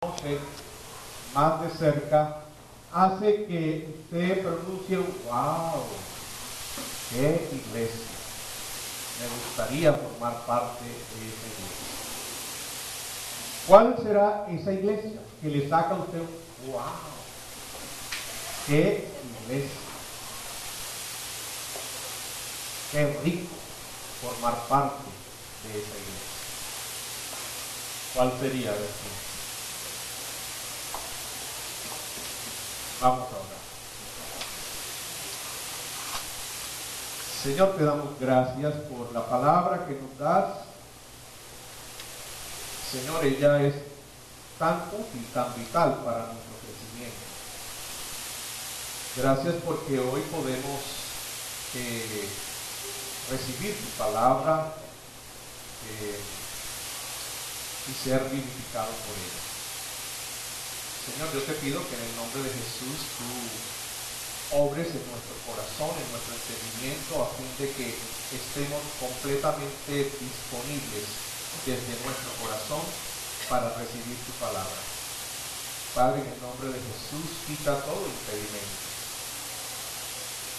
conoce más de cerca, hace que usted pronuncie, wow, qué iglesia. Me gustaría formar parte de esa iglesia. ¿Cuál será esa iglesia que le saca a usted un wow? ¡Qué iglesia! ¡Qué rico formar parte de esa iglesia! ¿Cuál sería? Vamos a orar. Señor, te damos gracias por la palabra que nos das. Señor, ella es tan útil, tan vital para nuestro crecimiento. Gracias porque hoy podemos recibir tu palabra y ser vivificados por ella. Señor, yo te pido que en el nombre de Jesús tú obres en nuestro corazón, en nuestro entendimiento, a fin de que estemos completamente disponibles desde nuestro corazón para recibir tu palabra. Padre, en el nombre de Jesús, quita todo impedimento.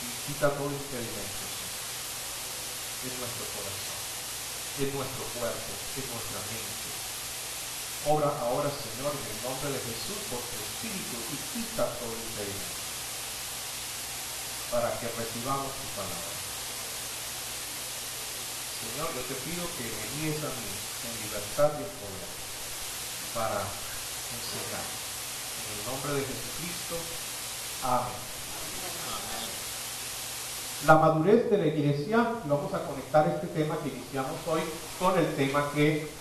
Y quita todo impedimento, Señor, en nuestro corazón, en nuestro cuerpo, en nuestra mente. Obra ahora, Señor, en el nombre de Jesús, por tu Espíritu, y quita todo impedimento, para que recibamos tu palabra. Señor, yo te pido que me guíes a mí en libertad y en poder para enseñar. En el nombre de Jesucristo. Amén. La madurez de la iglesia, vamos a conectar este tema que iniciamos hoy con el tema que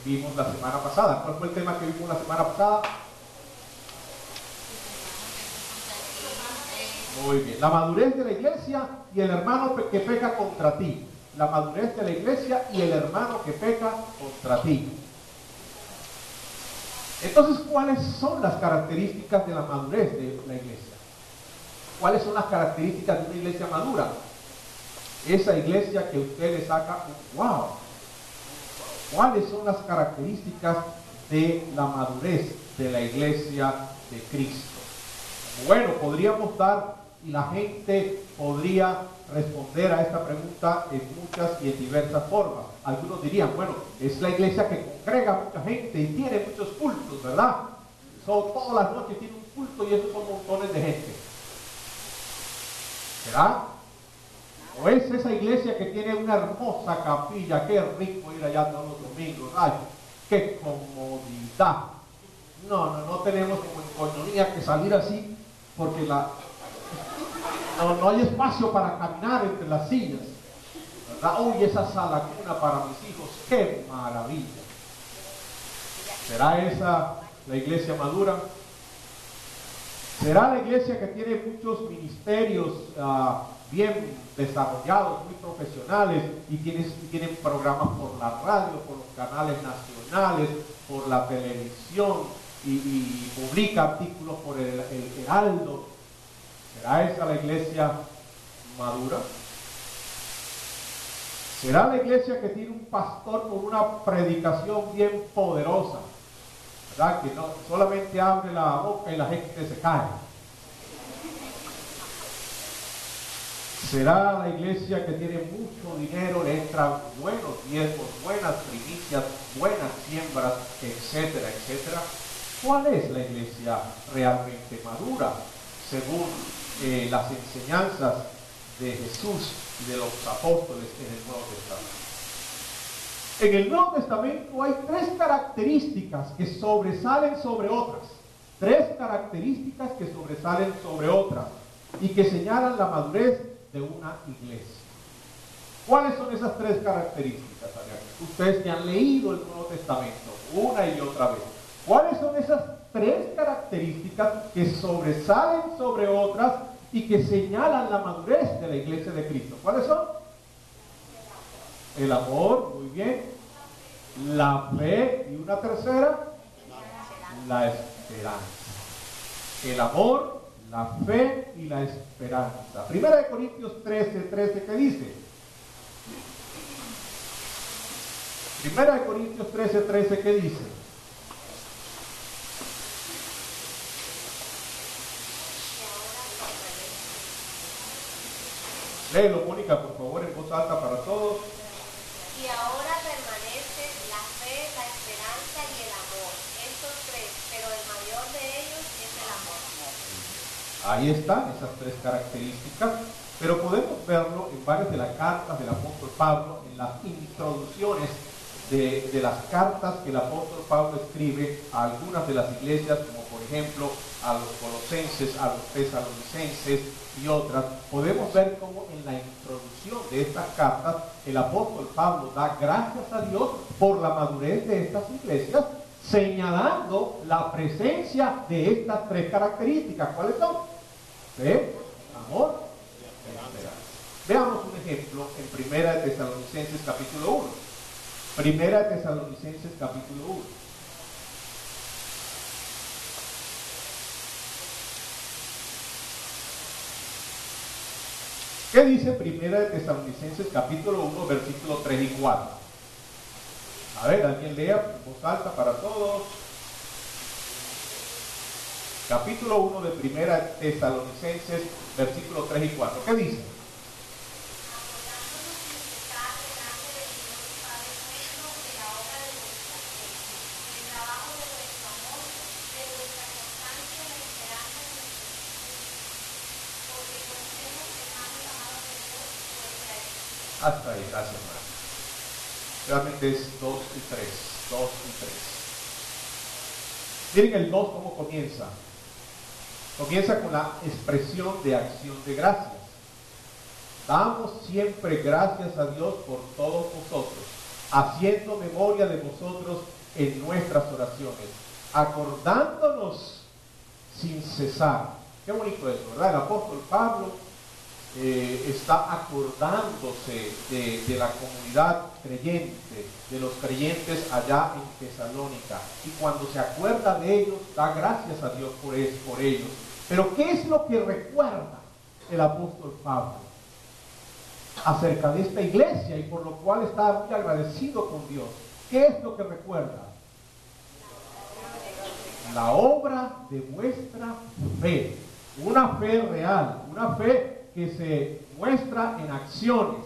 vimos la semana pasada. ¿Cuál fue el tema que vimos la semana pasada? Muy bien. La madurez de la iglesia y el hermano que peca contra ti. La madurez de la iglesia y el hermano que peca contra ti. Entonces, ¿cuáles son las características de la madurez de la iglesia? ¿Cuáles son las características de una iglesia madura? Esa iglesia que usted le saca un wow. ¿Cuáles son las características de la madurez de la iglesia de Cristo? Bueno, podríamos dar, y la gente podría responder a esta pregunta en muchas y en diversas formas. Algunos dirían, bueno, es la iglesia que congrega a mucha gente y tiene muchos cultos, ¿verdad? Todas las noches tiene un culto y esos son montones de gente. ¿Será? ¿O es esa iglesia que tiene una hermosa capilla? Qué rico ir allá todos los domingos. ¡Ay, qué comodidad! No tenemos como en coinonía que salir así porque no hay espacio para caminar entre las sillas, ¿verdad? Uy, esa sala cuna para mis hijos, ¡qué maravilla! ¿Será esa la iglesia madura? ¿Será la iglesia que tiene muchos ministerios bien desarrollados, muy profesionales, y tienen programas por la radio, por los canales nacionales, por la televisión, y publica artículos por el Heraldo? ¿Será esa la iglesia madura? ¿Será la iglesia que tiene un pastor con una predicación bien poderosa, ¿verdad? Que no solamente abre la boca y la gente se cae? ¿Será la iglesia que tiene mucho dinero, le entran buenos diezmos, buenas primicias, buenas siembras, etcétera, etcétera? ¿Cuál es la iglesia realmente madura según las enseñanzas de Jesús y de los apóstoles en el Nuevo Testamento? En el Nuevo Testamento hay tres características que sobresalen sobre otras. Tres características que sobresalen sobre otras y que señalan la madurez de una iglesia. ¿Cuáles son esas tres características? Ustedes que han leído el Nuevo Testamento una y otra vez, ¿cuáles son esas tres características que sobresalen sobre otras y que señalan la madurez de la iglesia de Cristo? ¿Cuáles son? El amor, muy bien. La fe, y una tercera, la esperanza. El amor, la fe y la esperanza. Primera de Corintios 13, ¿qué dice? Primera de Corintios 13, ¿qué dice? Léelo, Mónica, por favor, en voz alta para todos. Y ahora permanece la fe, la esperanza y el amor. Estos tres, pero el mayor de ellos es el amor. Ahí están esas tres características, pero podemos verlo en varias de las cartas del apóstol Pablo, en las introducciones de las cartas que el apóstol Pablo escribe a algunas de las iglesias, como por ejemplo a los colosenses, a los tesalonicenses y otras. Podemos ver cómo en la introducción de estas cartas el apóstol Pablo da gracias a Dios por la madurez de estas iglesias, señalando la presencia de estas tres características. ¿Cuáles son? Fe, amor y esperanza. Veamos un ejemplo en Primera de Tesalonicenses capítulo 1. Primera de Tesalonicenses capítulo 1. ¿Qué dice Primera de Tesalonicenses capítulo 1, versículos 3 y 4? A ver, alguien lea en voz alta para todos. Capítulo 1 de Primera de Tesalonicenses, versículos 3 y 4. ¿Qué dice? Hasta ahí, gracias, hermano. Realmente es 2 y 3. 2 y 3. Miren el 2 cómo comienza. Comienza con la expresión de acción de gracias. Damos siempre gracias a Dios por todos vosotros, haciendo memoria de vosotros en nuestras oraciones, acordándonos sin cesar. Qué bonito eso, ¿verdad? El apóstol Pablo está acordándose de la comunidad creyente, de los creyentes allá en Tesalónica, y cuando se acuerda de ellos, da gracias a Dios por ellos. Pero ¿qué es lo que recuerda el apóstol Pablo acerca de esta iglesia y por lo cual está muy agradecido con Dios? ¿Qué es lo que recuerda? La obra de vuestra fe, una fe real, una fe que se muestra en acciones.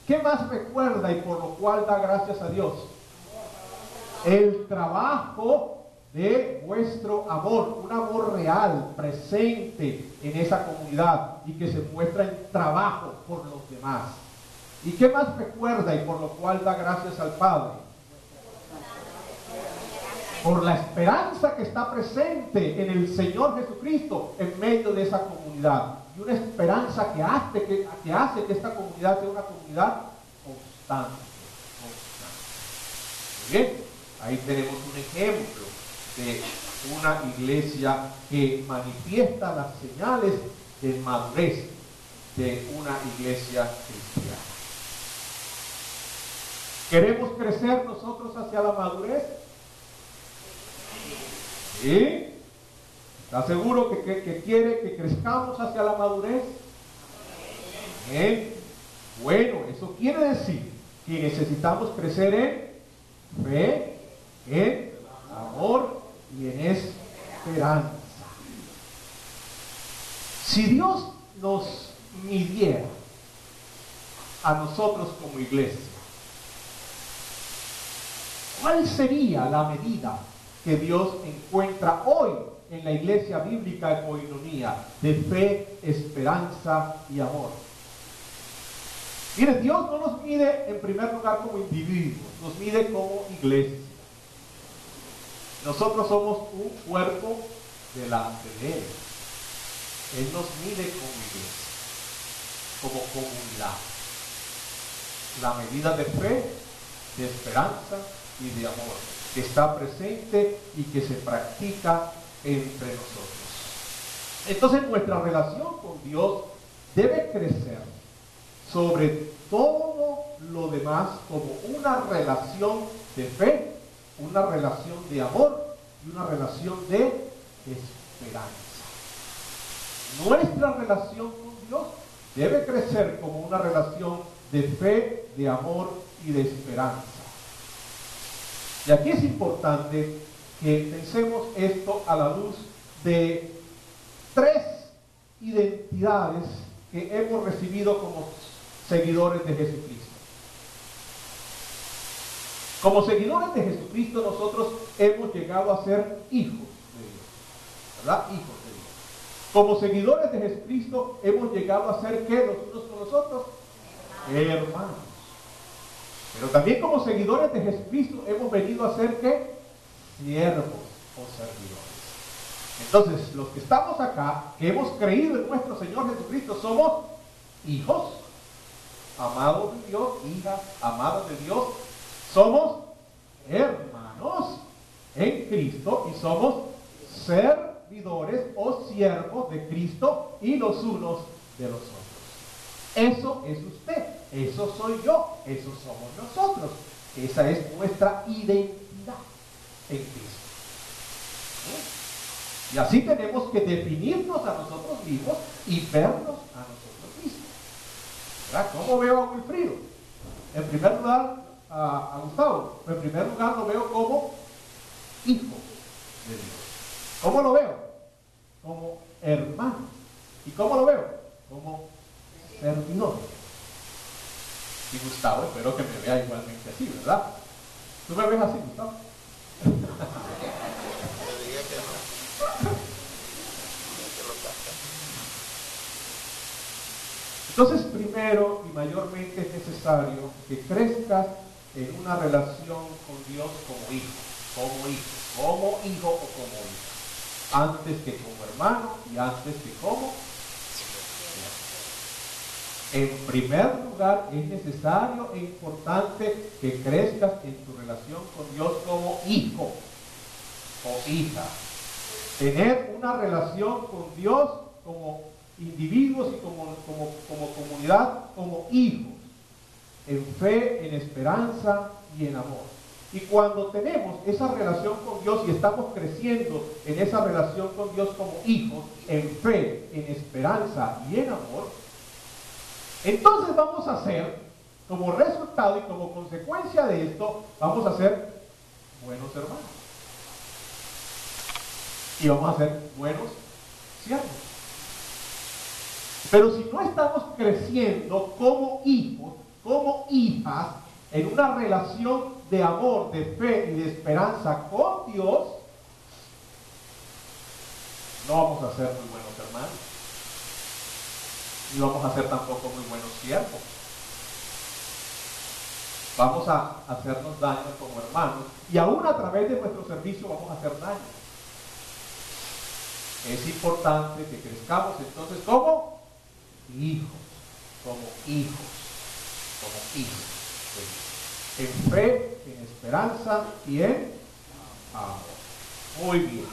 ¿Qué más recuerda y por lo cual da gracias a Dios? El trabajo de vuestro amor, un amor real, presente en esa comunidad y que se muestra en trabajo por los demás. ¿Y qué más recuerda y por lo cual da gracias al Padre? Por la esperanza que está presente en el Señor Jesucristo en medio de esa comunidad. Y una esperanza que hace que esta comunidad sea una comunidad constante. Muy bien, ahí tenemos un ejemplo de una iglesia que manifiesta las señales de madurez de una iglesia cristiana. ¿Queremos crecer nosotros hacia la madurez? ¿Sí? ¿Está seguro que quiere que crezcamos hacia la madurez? Bien. Bueno, eso quiere decir que necesitamos crecer en fe, en amor y en esperanza. Si Dios nos midiera a nosotros como iglesia, ¿cuál sería la medida que Dios encuentra hoy en la iglesia bíblica de Koinonia de fe, esperanza y amor? Mire, Dios no nos mide en primer lugar como individuos, nos mide como iglesia. Nosotros somos un cuerpo delante de Él. Él nos mide como iglesia, como comunidad. La medida de fe, de esperanza y de amor que está presente y que se practica entre nosotros. Entonces nuestra relación con Dios debe crecer sobre todo lo demás como una relación de fe, una relación de amor y una relación de esperanza. Nuestra relación con Dios debe crecer como una relación de fe, de amor y de esperanza. Y aquí es importante que pensemos esto a la luz de tres identidades que hemos recibido como seguidores de Jesucristo. Como seguidores de Jesucristo nosotros hemos llegado a ser hijos de Dios, ¿verdad? Hijos de Dios. Como seguidores de Jesucristo hemos llegado a ser, ¿qué? Los unos con los otros, hermanos. Pero también como seguidores de Jesucristo hemos venido a ser, ¿qué? Siervos o servidores. Entonces, los que estamos acá, que hemos creído en nuestro Señor Jesucristo, somos hijos, amados de Dios, hijas, amadas de Dios. Somos hermanos en Cristo y somos servidores o siervos de Cristo y los unos de los otros. Eso es usted, eso soy yo, eso somos nosotros. Esa es nuestra identidad en Cristo. Y así tenemos que definirnos a nosotros mismos y vernos a nosotros mismos. ¿Verdad? ¿Cómo veo a Wilfrido? En primer lugar, a Gustavo, en primer lugar lo veo como hijo de Dios. ¿Cómo lo veo? Como hermano. ¿Y cómo lo veo? Como servidor. Y Gustavo, espero que me vea igualmente así, ¿verdad? ¿Tú me ves así, Gustavo? Entonces, primero y mayormente es necesario que crezcas en una relación con Dios como hijo o como hija, antes que como hermano y antes que como. En primer lugar, es necesario e importante que crezcas en tu relación con Dios como hijo o hija. Tener una relación con Dios como individuos y como comunidad, como hijos, en fe, en esperanza y en amor. Y cuando tenemos esa relación con Dios y estamos creciendo en esa relación con Dios como hijos, en fe, en esperanza y en amor, entonces vamos a ser, como resultado y como consecuencia de esto, vamos a ser buenos hermanos. Y vamos a ser buenos siervos. Pero si no estamos creciendo como hijos, como hijas, en una relación de amor, de fe y de esperanza con Dios, no vamos a ser muy buenos hermanos. Ni vamos a ser tampoco muy buenos siervos. Vamos a hacernos daño como hermanos y aún a través de nuestro servicio vamos a hacer daño. Es importante que crezcamos entonces como hijos, como hijos, en fe, en esperanza y en amor. Muy bien.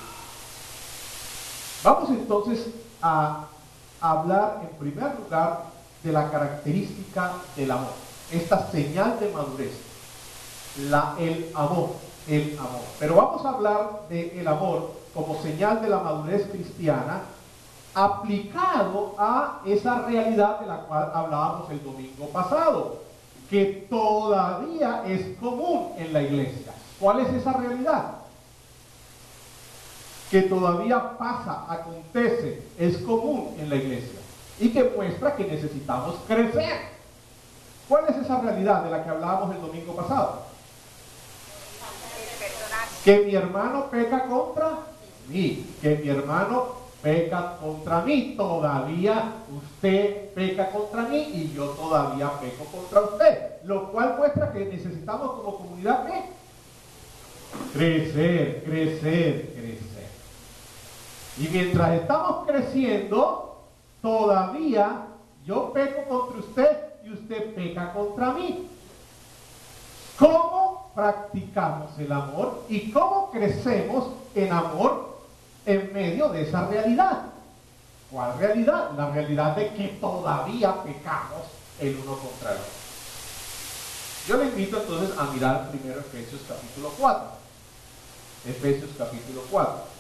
Vamos entonces a hablar en primer lugar de la característica del amor, esta señal de madurez, el amor. Pero vamos a hablar del amor como señal de la madurez cristiana aplicado a esa realidad de la cual hablábamos el domingo pasado, que todavía es común en la iglesia. ¿Cuál es esa realidad? Que todavía pasa, acontece, es común en la iglesia y que muestra que necesitamos crecer. ¿Cuál es esa realidad de la que hablábamos el domingo pasado? Que mi hermano peca contra mí, que mi hermano peca contra mí, todavía usted peca contra mí y yo todavía peco contra usted, lo cual muestra que necesitamos como comunidad ¿qué? Crecer. Y mientras estamos creciendo, todavía yo peco contra usted y usted peca contra mí. ¿Cómo practicamos el amor y cómo crecemos en amor en medio de esa realidad? ¿Cuál realidad? La realidad de que todavía pecamos el uno contra el otro. Yo le invito entonces a mirar primero Efesios capítulo 4. Efesios capítulo 4.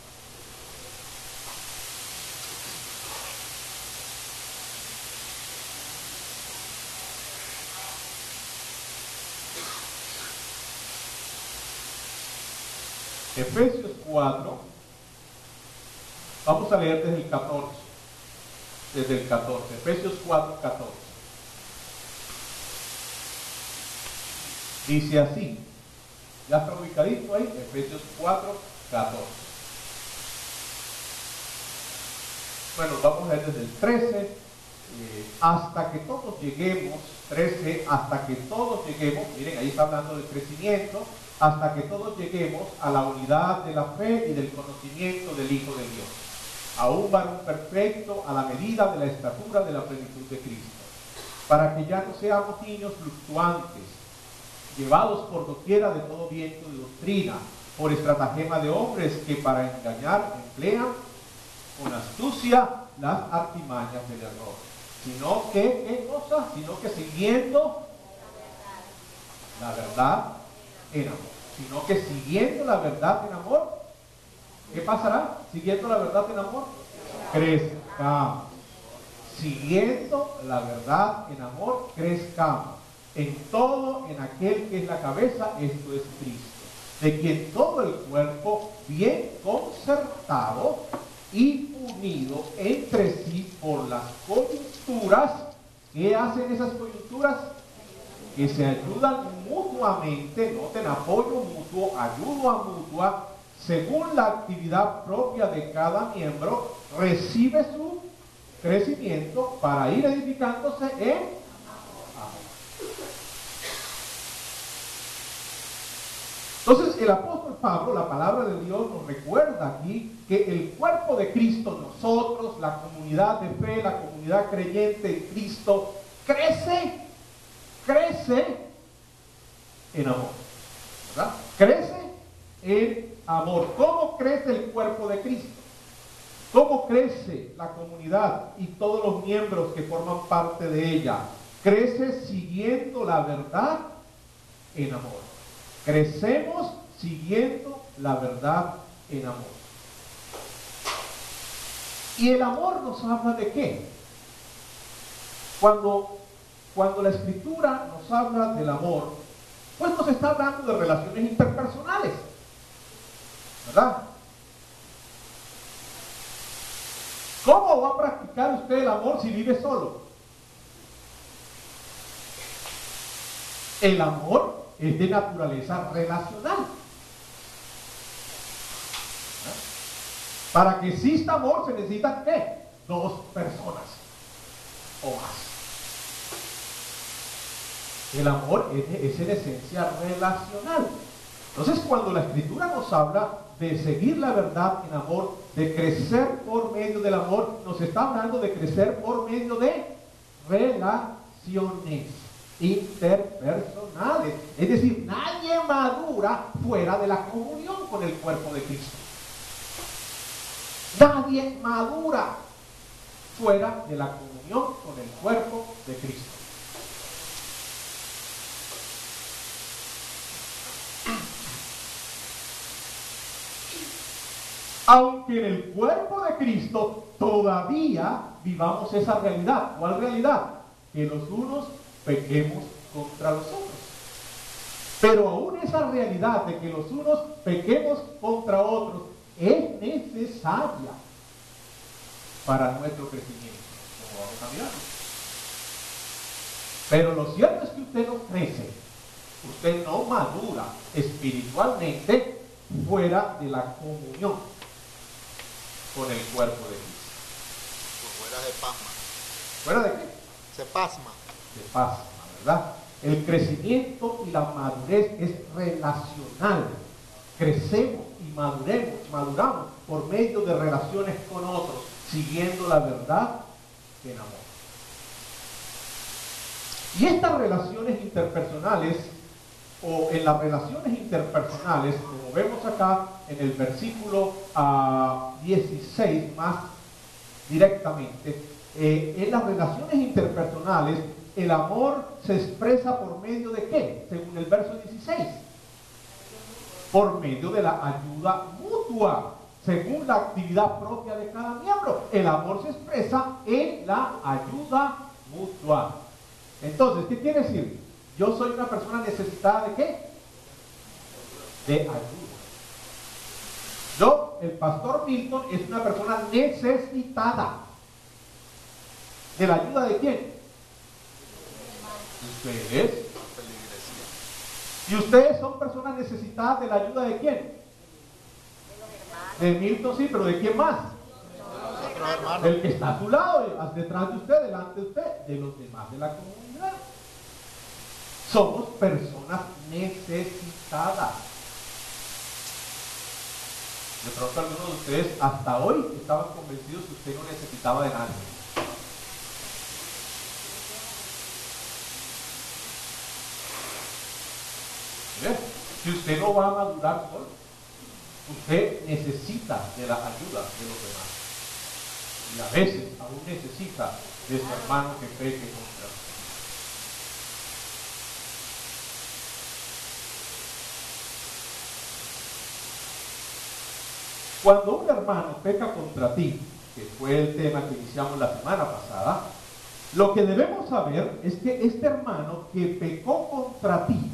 Efesios 4, vamos a leer desde el 14, Efesios 4, 14. Dice así, ya está ubicadito ahí, Efesios 4, 14. Bueno, vamos a ver desde el 13, hasta que todos lleguemos, 13, hasta que todos lleguemos, miren, ahí está hablando del crecimiento, hasta que todos lleguemos a la unidad de la fe y del conocimiento del Hijo de Dios, a un varón perfecto, a la medida de la estatura de la plenitud de Cristo, para que ya no seamos niños fluctuantes, llevados por doquiera de todo viento de doctrina, por estratagema de hombres que para engañar emplean con astucia las artimañas del error, sino que, ¿qué cosa? Sino que siguiendo la verdad en amor, sino que siguiendo la verdad en amor, ¿qué pasará? Siguiendo la verdad en amor, crezcamos. Siguiendo la verdad en amor, crezcamos en todo, en aquel que es la cabeza, esto es Cristo, de quien todo el cuerpo, bien concertado y unido entre sí por las coyunturas. ¿Qué hacen esas coyunturas? Que se ayudan mutuamente, noten, apoyo mutuo, ayuda mutua, según la actividad propia de cada miembro, recibe su crecimiento para ir edificándose en amor. Entonces el apóstol Pablo, la palabra de Dios nos recuerda aquí que el cuerpo de Cristo, nosotros, la comunidad de fe, la comunidad creyente en Cristo, crece en amor, ¿verdad? Crece en amor. ¿Cómo crece el cuerpo de Cristo? ¿Cómo crece la comunidad y todos los miembros que forman parte de ella? Crece siguiendo la verdad en amor. Crecemos siguiendo la verdad en amor. ¿Y el amor nos habla de qué? Cuando la Escritura nos habla del amor, pues nos está hablando de relaciones interpersonales, ¿verdad? ¿Cómo va a practicar usted el amor si vive solo? El amor es de naturaleza relacional. Para que exista amor se necesitan ¿qué? Dos personas o más. El amor es en esencia relacional. Entonces, cuando la Escritura nos habla de seguir la verdad en amor, de crecer por medio del amor, nos está hablando de crecer por medio de relaciones interpersonales. Es decir, nadie madura fuera de la comunión con el cuerpo de Cristo. Nadie madura fuera de la comunión con el cuerpo de Cristo. Aunque en el cuerpo de Cristo todavía vivamos esa realidad. ¿Cuál realidad? Que los unos pequemos contra los otros. Pero aún esa realidad de que los unos pequemos contra otros es necesaria para nuestro crecimiento, como vamos a mirar. Pero lo cierto es que usted no crece, usted no madura espiritualmente fuera de la comunión con el cuerpo de Cristo. Fuera de pasma. ¿Fuera de qué? Se pasma. Se pasma, ¿verdad? El crecimiento y la madurez es relacional. Crecemos y maduramos por medio de relaciones con otros, siguiendo la verdad en amor. Y estas relaciones interpersonales, o en las relaciones interpersonales, como vemos acá en el versículo 16 más directamente, en las relaciones interpersonales, el amor se expresa por medio de ¿qué? Según el verso 16. Por medio de la ayuda mutua, según la actividad propia de cada miembro. El amor se expresa en la ayuda mutua. Entonces, ¿qué quiere decir? Yo soy una persona necesitada ¿de qué? De ayuda. Yo, el pastor Milton, es una persona necesitada. ¿De la ayuda de quién? Ustedes. ¿Y ustedes son personas necesitadas de la ayuda de quién? De Milton, sí, pero ¿de quién más? Del que está a su lado, detrás de usted, delante de usted, de los demás de la comunidad. Somos personas necesitadas. De pronto algunos de ustedes hasta hoy estaban convencidos que usted no necesitaba de nadie. ¿Ve? Si usted no va a madurar solo, usted necesita de la ayuda de los demás. Y a veces aún necesita de su hermano que peque contra usted. Cuando un hermano peca contra ti, que fue el tema que iniciamos la semana pasada, lo que debemos saber es que este hermano que pecó contra ti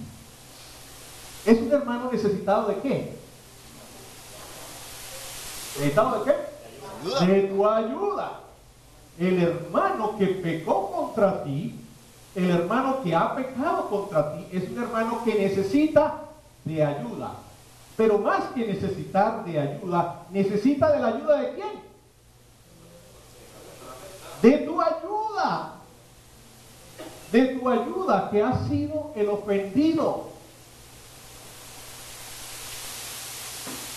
es un hermano necesitado ¿de qué? ¿Necesitado de qué? De tu ayuda. El hermano que pecó contra ti, el hermano que ha pecado contra ti, es un hermano que necesita de ayuda. Pero más que necesitar de ayuda, necesita de la ayuda de quién? De tu ayuda. De tu ayuda, que ha sido el ofendido.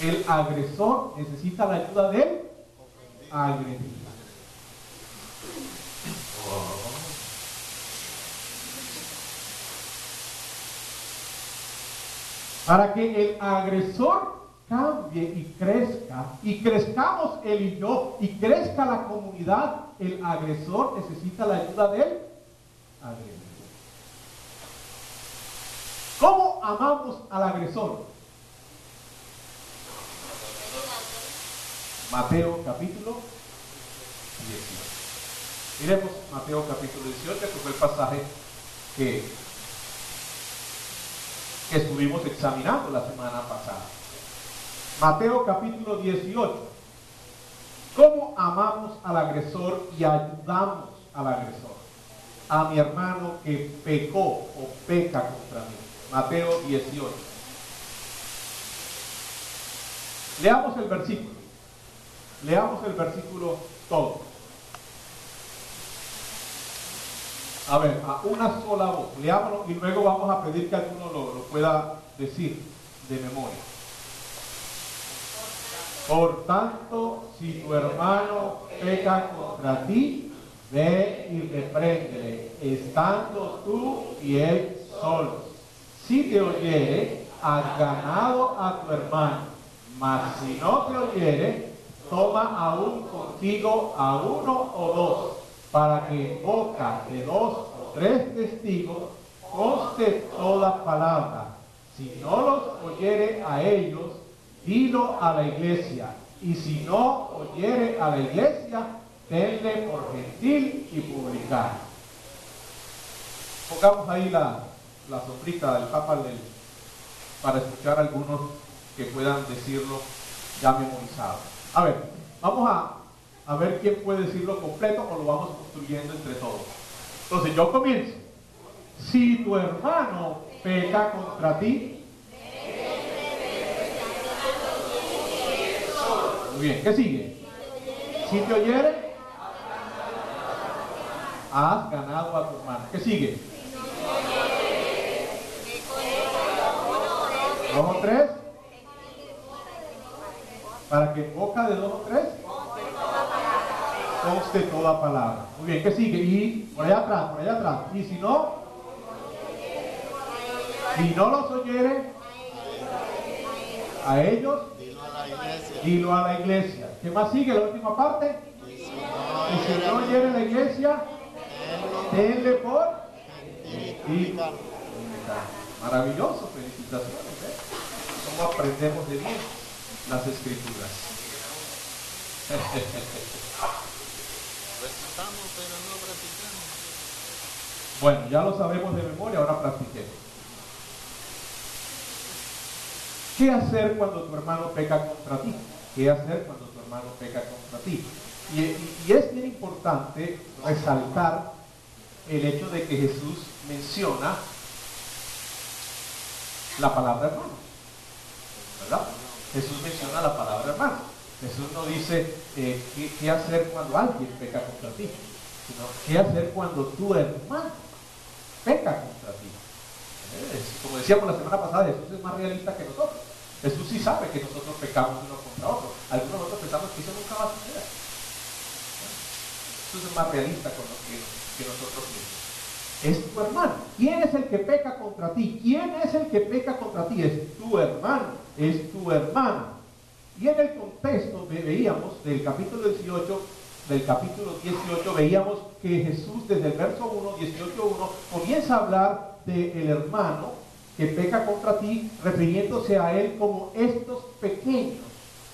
El agresor necesita la ayuda del agredido. Para que el agresor cambie y crezca, y crezcamos él y yo, y crezca la comunidad, el agresor necesita la ayuda del agredido. ¿Cómo amamos al agresor? Mateo capítulo 18. Miremos Mateo capítulo 18, que fue el pasaje que estuvimos examinando la semana pasada. Mateo capítulo 18. ¿Cómo amamos al agresor y ayudamos al agresor? A mi hermano que pecó o peca contra mí. Mateo 18. Leamos el versículo. Leamos el versículo todo. A ver, a una sola voz. Leámoslo y luego vamos a pedir que alguno lo pueda decir de memoria. Por tanto, si tu hermano peca contra ti, ve y repréndele, estando tú y él solos. Si te oyere, has ganado a tu hermano. Mas si no te oyere, toma aún contigo a uno o dos, para que en boca de 2 o 3 testigos conste toda palabra. Si no los oyere a ellos, dilo a la iglesia. Y si no oyere a la iglesia, tenle por gentil y publicano. Pongamos ahí la sombrita del Papa para escuchar algunos que puedan decirlo ya memorizado. A ver, vamos a ver quién puede decirlo completo o lo vamos construyendo entre todos. Entonces yo comienzo. Si tu hermano peca contra ti. Muy bien, ¿qué sigue? Si te oyere, has ganado a tu hermano. ¿Qué sigue? 2 o 3. Para que en boca de 2 o 3 conste toda palabra. Muy bien, ¿qué sigue? Y por allá atrás. Y si no los oyere a ellos, dilo a la iglesia. ¿Qué más sigue? La última parte. Y si no oyere la iglesia, tenle por y maravilloso, felicitaciones. ¿Cómo aprendemos de bien las escrituras? Recitamos, pero no practicamos. Bueno, ya lo sabemos de memoria, ahora practiquemos. ¿Qué hacer cuando tu hermano peca contra ti? ¿Qué hacer cuando tu hermano peca contra ti? Y es bien importante resaltar el hecho de que Jesús menciona la palabra hermano, ¿verdad? Jesús menciona la palabra hermano. Jesús no dice qué hacer cuando alguien peca contra ti, sino qué hacer cuando tu hermano peca contra ti. Como decíamos la semana pasada, Jesús es más realista que nosotros. Jesús sí sabe que nosotros pecamos uno contra otro. Algunos de nosotros pensamos que eso nunca va a suceder. Jesús es más realista que nosotros mismos. Es tu hermano. ¿Quién es el que peca contra ti? ¿Quién es el que peca contra ti? Es tu hermano, es tu hermano. Y en el contexto veíamos del capítulo 18, veíamos que Jesús desde el verso 1, 18:1, comienza a hablar del hermano que peca contra ti, refiriéndose a él como estos pequeños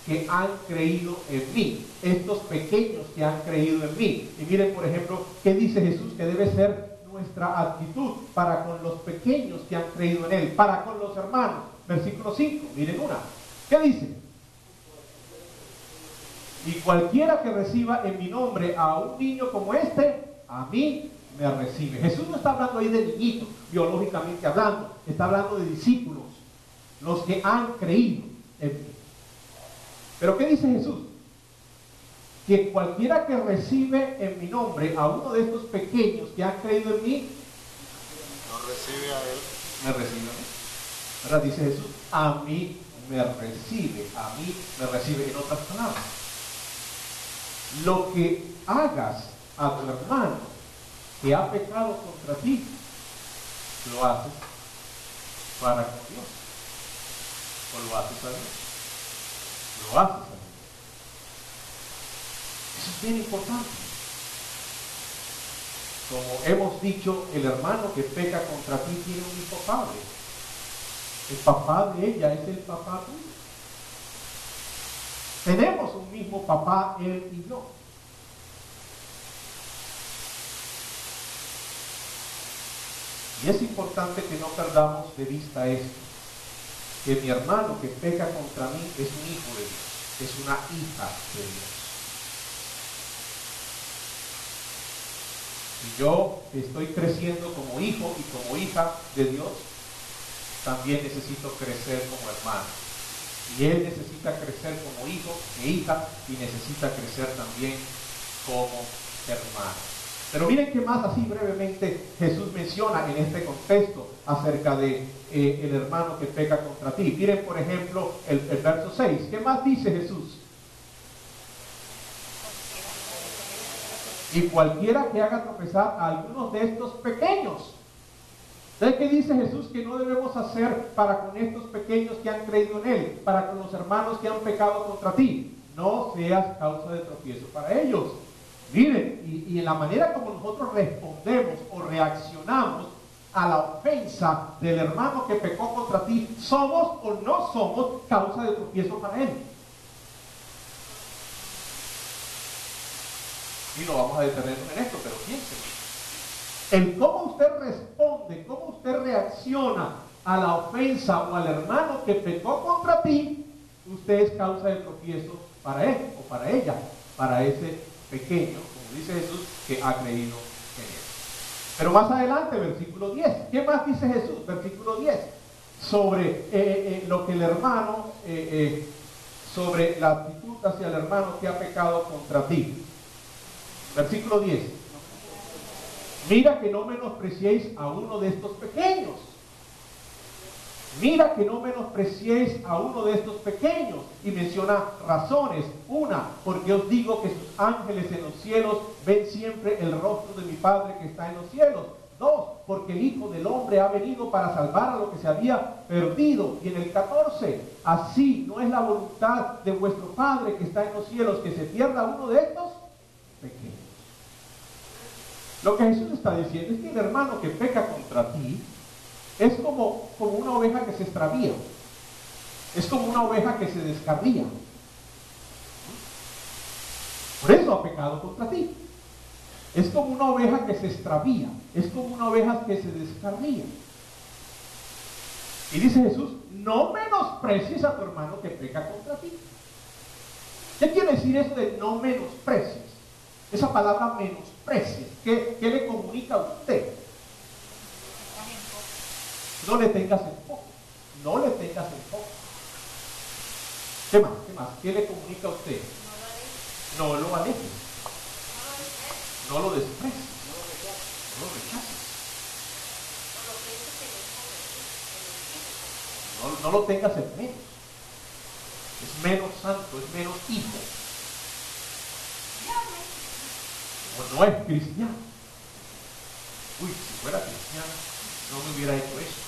que han creído en mí, estos pequeños que han creído en mí. Y miren, por ejemplo, ¿qué dice Jesús que debe ser nuestra actitud para con los pequeños que han creído en él, para con los hermanos? Versículo 5, miren una. ¿Qué dice? Y cualquiera que reciba en mi nombre a un niño como este, a mí me recibe. Jesús no está hablando ahí de niñitos, biológicamente hablando, está hablando de discípulos, los que han creído en mí. Pero ¿qué dice Jesús? Que cualquiera que recibe en mi nombre a uno de estos pequeños que han creído en mí, no recibe a él, me recibe a mí. ¿Verdad? Dice Jesús, a mí me recibe, a mí me recibe. En otras palabras, lo que hagas a tu hermano que ha pecado contra ti, lo haces para con Dios, o lo haces a Dios, lo haces a Dios. Eso es bien importante. Como hemos dicho, el hermano que peca contra ti tiene un hijo padre. El papá de ella es el papá tuyo. Tenemos un mismo papá, él y yo. Y es importante que no perdamos de vista esto, que mi hermano que peca contra mí es un hijo de Dios, es una hija de Dios. Y yo estoy creciendo como hijo y como hija de Dios, también necesito crecer como hermano. Y él necesita crecer como hijo e hija y necesita crecer también como hermano. Pero miren que más así brevemente Jesús menciona en este contexto acerca de el hermano que peca contra ti. Miren por ejemplo el verso 6. ¿Qué más dice Jesús? Y cualquiera que haga tropezar a algunos de estos pequeños. ¿Sabes qué dice Jesús que no debemos hacer para con estos pequeños que han creído en Él, para con los hermanos que han pecado contra ti? No seas causa de tropiezo para ellos. Miren, y en la manera como nosotros respondemos o reaccionamos a la ofensa del hermano que pecó contra ti, ¿somos o no somos causa de tropiezo para él? Y no vamos a detenernos en esto, pero piensen. El cómo usted responde, cómo usted reacciona a la ofensa o al hermano que pecó contra ti, usted es causa de tropiezo para él o para ella, para ese pequeño, como dice Jesús, que ha creído en él. Pero más adelante, versículo 10, ¿qué más dice Jesús? Versículo 10, sobre lo que el hermano, sobre la actitud hacia el hermano que ha pecado contra ti. Versículo 10. Mira que no menospreciéis a uno de estos pequeños. Mira que no menospreciéis a uno de estos pequeños. Y menciona razones. Una, porque os digo que sus ángeles en los cielos ven siempre el rostro de mi Padre que está en los cielos. Dos, porque el Hijo del Hombre ha venido para salvar a lo que se había perdido. Y en el 14, así no es la voluntad de vuestro Padre que está en los cielos que se pierda uno de estos pequeños. Lo que Jesús está diciendo es que el hermano que peca contra ti es como una oveja que se extravía. Es como una oveja que se descarría. Por eso ha pecado contra ti. Es como una oveja que se extravía. Es como una oveja que se descarría. Y dice Jesús, no menosprecies a tu hermano que peca contra ti. ¿Qué quiere decir eso de no menosprecies? Esa palabra menosprecies, ¿qué le comunica a usted? No le tengas en poco. no le tengas enfoque. ¿Qué más? ¿Qué más? ¿Qué le comunica a usted? No lo alejes. No lo desprecies. No lo rechaces. No lo tengas en menos. Es menos santo, es menos hijo. No es cristiano. Uy, si fuera cristiano, no me hubiera hecho eso.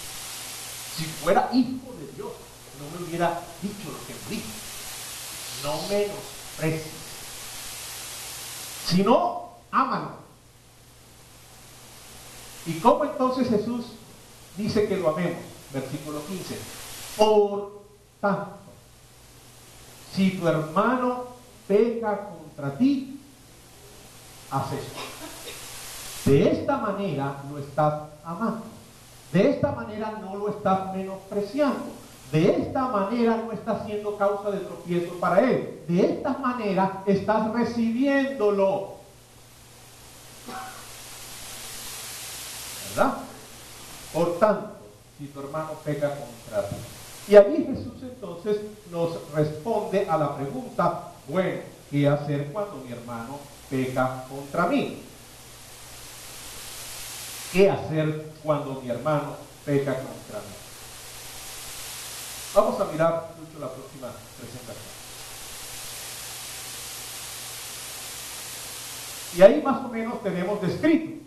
Si fuera hijo de Dios, no me hubiera dicho lo que me dijo. No menosprecies. Sino, ámalo. ¿Y cómo entonces Jesús dice que lo amemos? Versículo 15. Por tanto, si tu hermano peca contra ti, haz esto. De esta manera lo estás amando. De esta manera no lo estás menospreciando. De esta manera no estás siendo causa de tropiezo para él. De esta manera estás recibiéndolo. ¿Verdad? Por tanto, si tu hermano peca contra ti. Y allí Jesús entonces nos responde a la pregunta, bueno, ¿qué hacer cuando mi hermano peca contra mí? ¿Qué hacer cuando mi hermano peca contra mí? Vamos a mirar mucho la próxima presentación. Y ahí más o menos tenemos descrito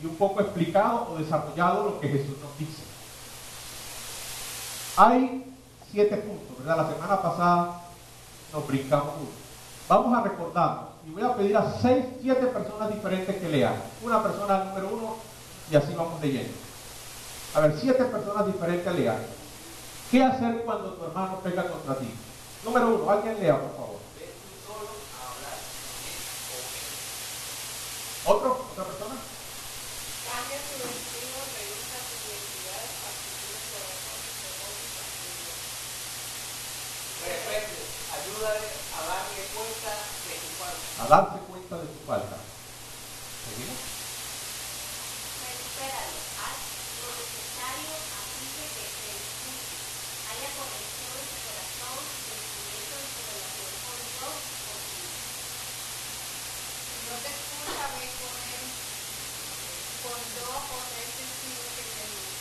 y un poco explicado o desarrollado lo que Jesús nos dice. Hay 7 puntos, ¿verdad? La semana pasada nos brincamos uno. Vamos a recordarnos y voy a pedir a 7 personas diferentes que lean. Una persona al número 1 y así vamos leyendo. A ver, 7 personas diferentes lean. ¿Qué hacer cuando tu hermano peca contra ti? Número 1, alguien lea, por favor. ¿Otro? ¿Otra persona? Cambia tu destino, revisa tus identidades, actitudes, corazones, propósitos, Repente, ayúdale a darle cuenta de tu falta. A darse cuenta de tu falta. ¿Seguimos? recupéralo, haz lo necesario a fin de que te escuche, haya conexión en tu corazón, sentimiento en tu relación con Dios y contigo. Si no te escucha, ve con él, con 2 o 3 testigos que te ayuden.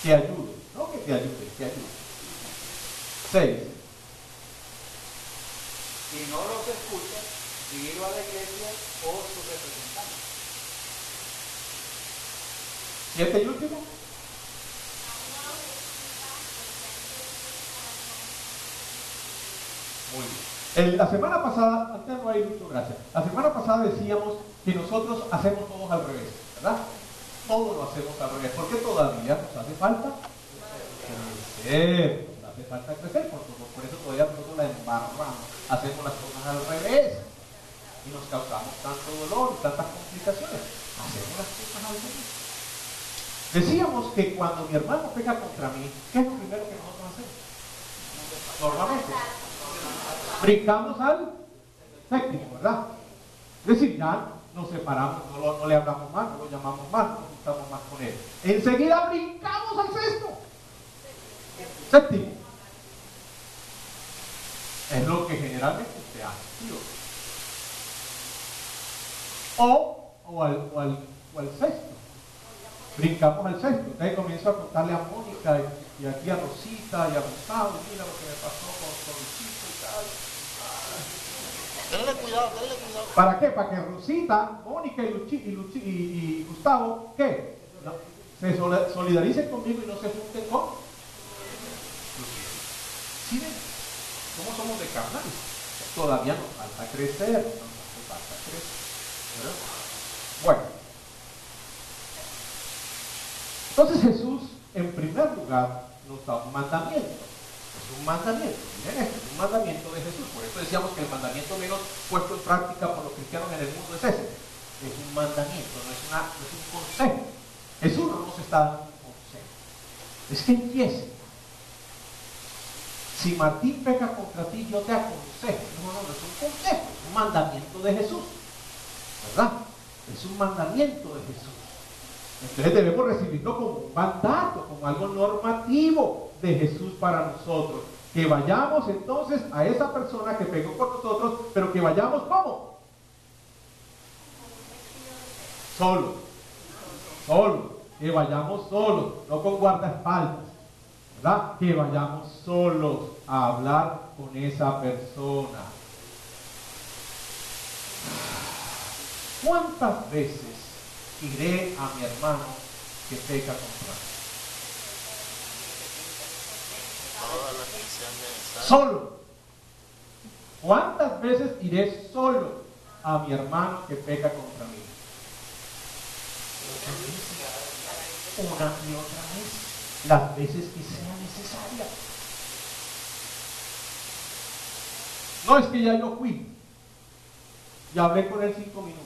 Que ayude, no que te ayude, que ayude. 6. Si no los escucha, síguelo a la iglesia o su representante. 7 y último. Muy bien. La semana pasada, antes no hay mucho, gracias. La semana pasada decíamos que nosotros hacemos todos al revés, ¿verdad? Todos lo hacemos al revés. ¿Por qué todavía nos hace falta crecer? Nos hace falta crecer, por eso todavía nosotros la embarramos. Hacemos las cosas al revés y nos causamos tanto dolor y tantas complicaciones. Hacemos las cosas al revés. Decíamos que cuando mi hermano peca contra mí, ¿qué es lo primero que nosotros hacemos? Normalmente brincamos al séptimo, ¿verdad? Es decir, ya nos separamos, no le hablamos más, no lo llamamos más, no nos juntamos más con él. Enseguida brincamos al sexto. Séptimo. Es lo que generalmente se hace, ¿sí o no? O al sexto. Brincamos al sexto. Entonces comienzo a contarle a Mónica y aquí a Rosita y a Gustavo, mira lo que me pasó con Luchito y tal. Denle cuidado, denle cuidado. ¿Para qué? Para que Rosita, Mónica y Gustavo, ¿qué? No, se solidaricen conmigo y no se junten con Luchito. ¿Sí ven? ¿Cómo somos de carnal? Todavía nos falta crecer, nos falta crecer. ¿Verdad? Bueno. Entonces Jesús, en primer lugar, nos da un mandamiento. Es un mandamiento, miren esto, es un mandamiento de Jesús. Por eso decíamos que el mandamiento menos puesto en práctica por los cristianos en el mundo es ese. Es un mandamiento, no es un consejo. Jesús no nos está dando un consejo. Es que empiece. Si Martín peca contra ti, yo te aconsejo. No es un consejo, es un mandamiento de Jesús. ¿Verdad? Es un mandamiento de Jesús. Entonces debemos recibirlo como un mandato, como algo normativo de Jesús para nosotros. Que vayamos entonces a esa persona que pegó con nosotros, pero que vayamos ¿cómo? Solos. Solos. Que vayamos solos, no con guardaespaldas. ¿Verdad? Que vayamos solos a hablar con esa persona. ¿Cuántas veces iré a mi hermano que peca contra mí? Todas las que sean necesarias. Solo. ¿Cuántas veces iré solo a mi hermano que peca contra mí? Una y otra vez, las veces que sea necesaria. No es que ya yo fui y hablé con él 5 minutos.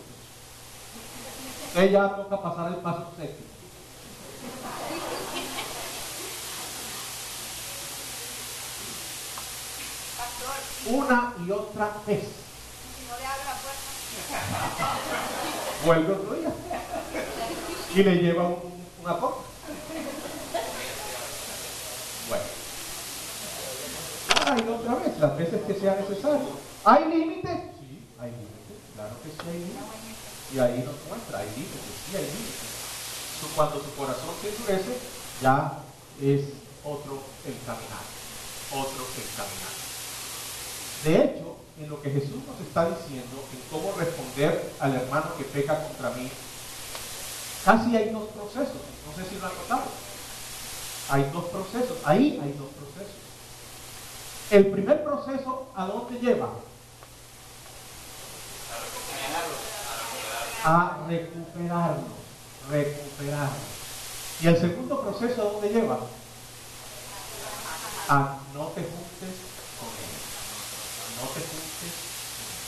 Usted ya toca pasar el paso séptimo. Una y otra vez. Si no le abre la puerta. Vuelve otro día y le lleva una copa. Bueno, una y otra vez, las veces que sea necesario. ¿Hay límites? Sí, hay límites, claro que sí hay límites. Y ahí nos muestra, hay límites, sí hay límites. Cuando su corazón se endurece, ya es otro el caminar, otro el caminar. De hecho, en lo que Jesús nos está diciendo, en cómo responder al hermano que peca contra mí, casi hay 2 procesos. No sé si lo han notado. Hay 2 procesos. Ahí hay 2 procesos. El primer proceso, ¿a dónde lleva? A recuperarlo. Recuperarlo. Y el segundo proceso, ¿a dónde lleva? A no te juntes con él. No te juntes con él.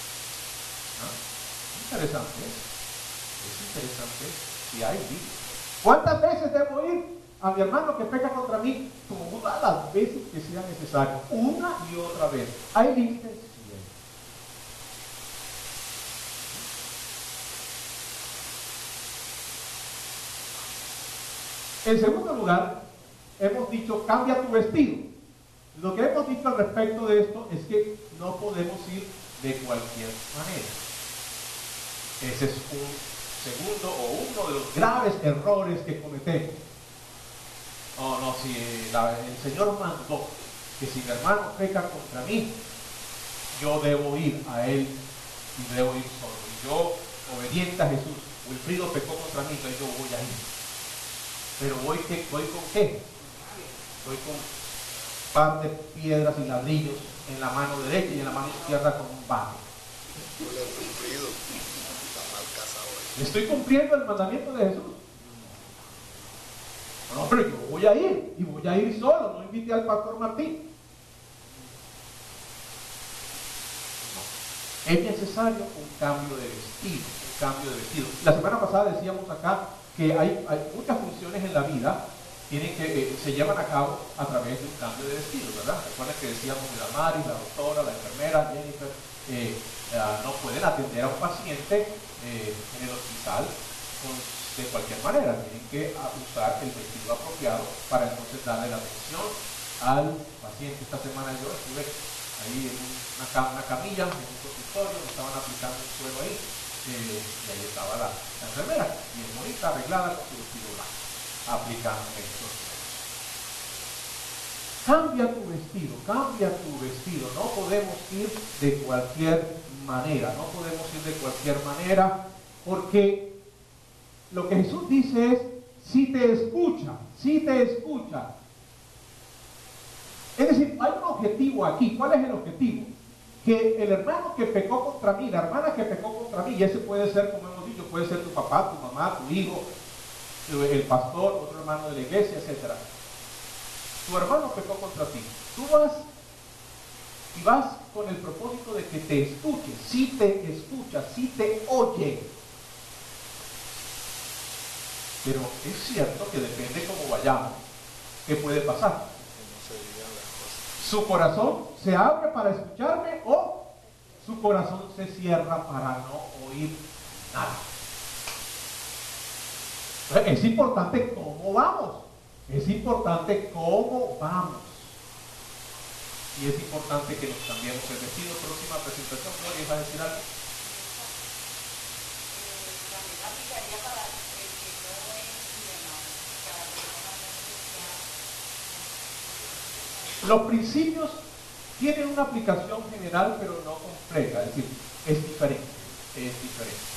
¿No? Interesante. Es interesante. Y hay límites. ¿Cuántas veces debo ir a mi hermano que peca contra mí? Todas las veces que sea necesario. Una y otra vez. ¿Hay límites? Sí hay. En segundo lugar, hemos dicho, cambia tu vestido. Lo que hemos dicho al respecto de esto es que no podemos ir de cualquier manera. Ese es un segundo o uno de los graves errores que cometemos. No, si el Señor mandó que si mi hermano peca contra mí, yo debo ir a él y debo ir solo. Y yo, obediente a Jesús, Wilfrido pecó contra mí, entonces yo voy a ir. Pero voy con qué? Voy con un par de piedras y ladrillos en la mano derecha y en la mano izquierda con un bate. ¿Estoy cumpliendo el mandamiento de Jesús? No, pero yo voy a ir, y voy a ir solo, no invité al pastor Martín. No. Es necesario un cambio de vestido, La semana pasada decíamos acá que hay muchas funciones en la vida que se llevan a cabo a través de un cambio de vestido, ¿verdad? Recuerden que decíamos que la Mari, la doctora, la enfermera, Jennifer, no pueden atender a un paciente en el hospital de cualquier manera. Tienen que usar el vestido apropiado para entonces darle la atención al paciente. Esta semana yo estuve ahí en una camilla, en un consultorio, me estaban aplicando un suelo ahí, y ahí estaba la enfermera, bien bonita, arreglada, con su vestido blanco, aplicando estos suelos. Cambia tu vestido, no podemos ir de cualquier manera, porque lo que Jesús dice es, si te escucha. Es decir, hay un objetivo aquí. ¿Cuál es el objetivo? Que el hermano que pecó contra mí, la hermana que pecó contra mí, y ese puede ser, como hemos dicho, puede ser tu papá, tu mamá, tu hijo, el pastor, otro hermano de la iglesia, etc. Tu hermano pecó contra ti. Tú vas con el propósito de que te escuche, si te escucha, si te oye. Pero es cierto que depende cómo vayamos, ¿qué puede pasar? ¿Su corazón se abre para escucharme o su corazón se cierra para no oír nada? Es importante cómo vamos. Es importante cómo vamos. Y es importante que nos cambiemos el vestido. Próxima presentación, Gloria, ¿vas a decir algo? También aplicaría para el que no es ciudadano, para que no. Los principios tienen una aplicación general, pero no completa. Es decir, es diferente. Es diferente.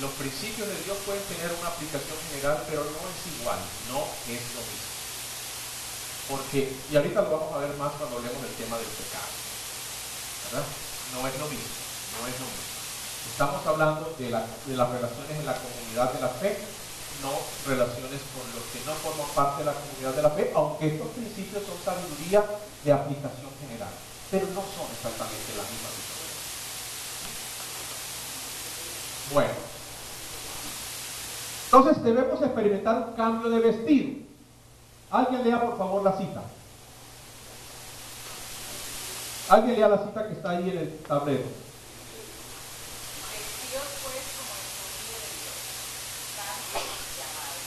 Los principios de Dios pueden tener una aplicación general, pero no es igual, no es lo mismo. Porque, y ahorita lo vamos a ver más cuando hablemos del tema del pecado, ¿verdad? No es lo mismo, no es lo mismo. Estamos hablando de las relaciones en la comunidad de la fe, no relaciones con los que no forman parte de la comunidad de la fe, aunque estos principios son sabiduría de aplicación general, pero no son exactamente la misma situación. Bueno, entonces debemos experimentar un cambio de vestido. Alguien lea por favor la cita. Alguien lea la cita que está ahí en el tablero. Vestidos pues como escogido de Dios, santos y amados,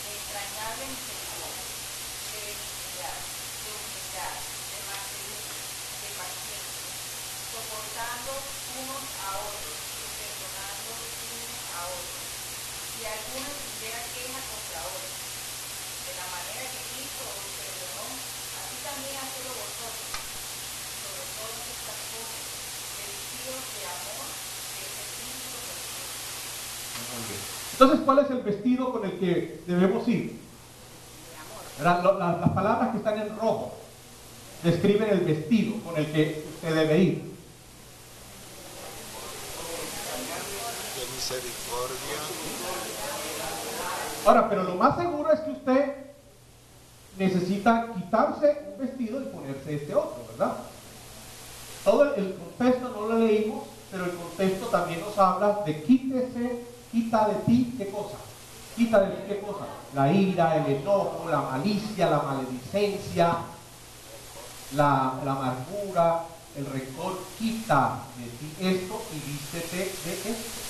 de entrañable misericordia, de benignidad, de humildad, de mansedumbre, de paciencia, soportando unos a otros y perdonando unos a otros. Si alguno tuviera queja contra otro, de la manera que Cristo os perdonó, así también hacedlo vosotros. Sobre todas estas cosas, vestidos de amor, que es el vínculo perfecto. Muy bien. Entonces, ¿cuál es el vestido con el que debemos ir? Las palabras que están en rojo describen el vestido con el que usted debe ir. De misericordia. Ahora, pero lo más seguro es que usted necesita quitarse un vestido y ponerse este otro, ¿verdad? Todo el contexto no lo leímos, pero el contexto también nos habla de quítese, quita de ti, ¿qué cosa? Quita de ti, ¿qué cosa? La ira, el enojo, la malicia, la maledicencia, la amargura, el rencor. Quita de ti esto y vístete de esto.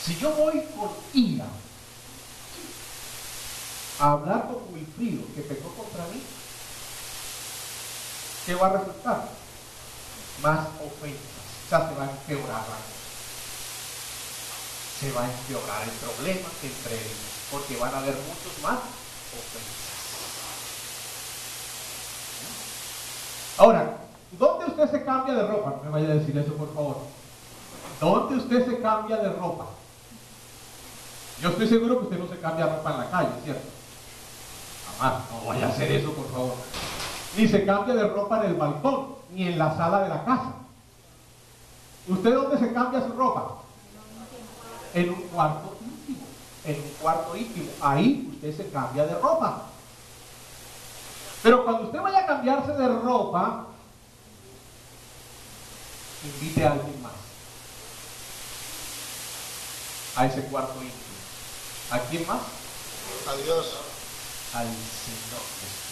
Si yo voy con ira a hablar con Wilfrido, que pecó contra mí, ¿qué va a resultar? Más ofensas. O sea, se va a empeorar la cosa. Se va a empeorar el problema entre ellos, porque van a haber muchos más ofensas. Ahora, ¿dónde usted se cambia de ropa? No me vaya a decir eso, por favor. ¿Dónde usted se cambia de ropa? Yo estoy seguro que usted no se cambia ropa en la calle, ¿cierto? Jamás, no vaya a hacer eso, por favor. Ni se cambia de ropa en el balcón, ni en la sala de la casa. ¿Usted dónde se cambia su ropa? En un cuarto íntimo. En un cuarto íntimo. Ahí usted se cambia de ropa. Pero cuando usted vaya a cambiarse de ropa, invite a alguien más a ese cuarto íntimo. ¿A quién más? Adiós. Al Señor Jesús.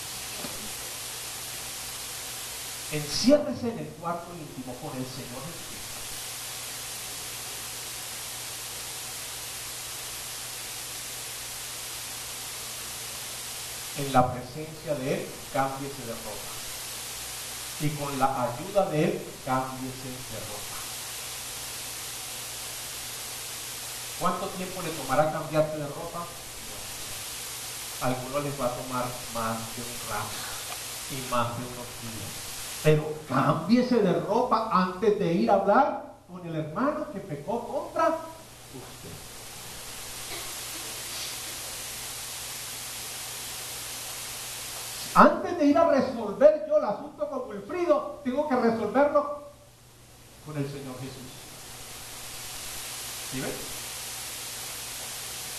Enciérrese en el cuarto íntimo con el Señor Jesús. En la presencia de Él, cámbiese de ropa. Y con la ayuda de Él, cámbiese de ropa. ¿Cuánto tiempo le tomará cambiarse de ropa? A algunos les va a tomar más de un rato y más de unos días. Pero cámbiese de ropa antes de ir a hablar con el hermano que pecó contra usted. Antes de ir a resolver yo el asunto con Wilfrido, tengo que resolverlo con el Señor Jesús. ¿Sí ven?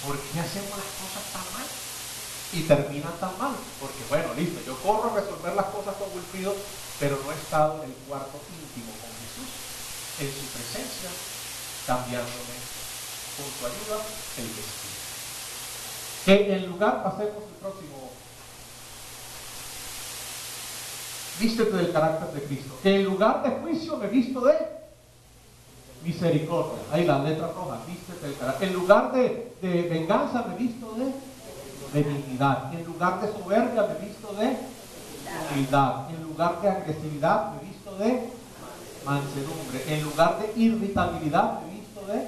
¿Por qué hacemos las cosas tan mal? Y terminan tan mal. Porque bueno, listo, yo corro a resolver las cosas con Wilfrido, pero no he estado en el cuarto íntimo con Jesús, en su presencia, cambiándome con su ayuda el vestido. Que en lugar, pasemos el próximo. Vístete del carácter de Cristo. Que en lugar de juicio me visto de misericordia. Ahí las letras rojas, vístete del carácter. En lugar de venganza me visto de benignidad. En lugar de soberbia me visto de humildad. En lugar de agresividad me visto de mansedumbre. En lugar de irritabilidad me visto de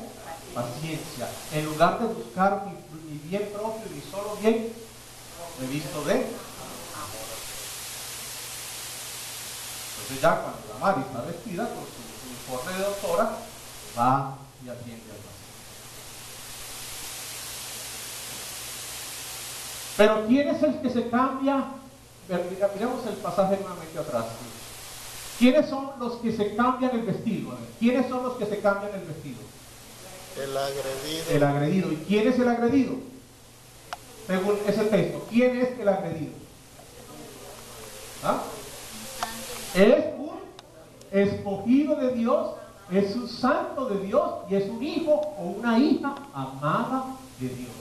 paciencia. En lugar de buscar mi bien propio y mi solo bien, me visto de amor. Entonces ya cuando la Mari está vestida con su uniforme de doctora, va y atiende al paciente. Pero ¿quién es el que se cambia? Miremos el pasaje nuevamente atrás. ¿Quiénes son los que se cambian el vestido? ¿Quiénes son los que se cambian el vestido? El agredido. El agredido. ¿Y quién es el agredido? Según ese texto, ¿quién es el agredido? ¿Ah? Es un escogido de Dios, es un santo de Dios y es un hijo o una hija amada de Dios.